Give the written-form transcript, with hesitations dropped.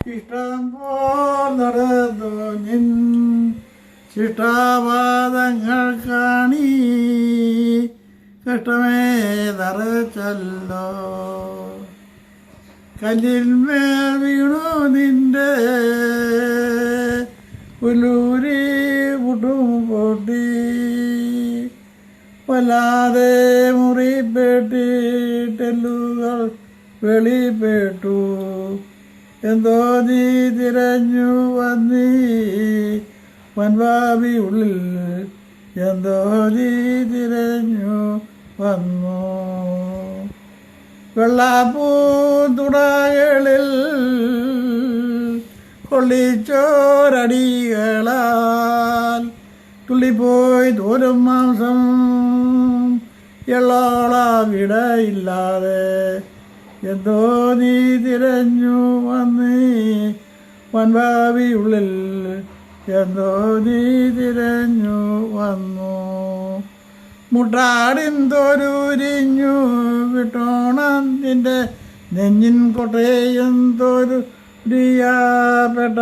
ഇഷ്ടം പോൽ നടന്നു നിൻ ശിഷ്ടാപാദങ്ങൾ കാണി കഷ്ടമേ തറച്ചല്ലോ കല്ലിന്മേൽ വീണു നിന്റെ പുല്ലൂരി മുട്ടും പൊട്ടി വല്ലാതെ മുറിപ്പെട്ടിട്ടെല്ലുകൾ വെളിപ്പെട്ടു എന്തോ നീ തിരഞ്ഞു വന്നീ വൻവാവി ഉള്ളിൽ എന്തോ നീ തിരഞ്ഞു വന്നു വെള്ളാപ്പൂതുടകളിൽ കൊള്ളിച്ചോരടികളാൽ തുള്ളിപ്പോയി തോരും മാംസം എള്ളോളവിടയില്ലാതെ എന്തോ നീ തിരഞ്ഞു വന്നീ വൻവാവി ഉള്ളിൽ എന്തോ നീ തിരഞ്ഞു വന്നു മുട്ടാടിൻ തോരൂരിഞ്ഞു വിട്ടോണം നിന്റെ നെഞ്ഞിൻ കൊട്ടയും തോരു പ്രിയപ്പെട്ടവർ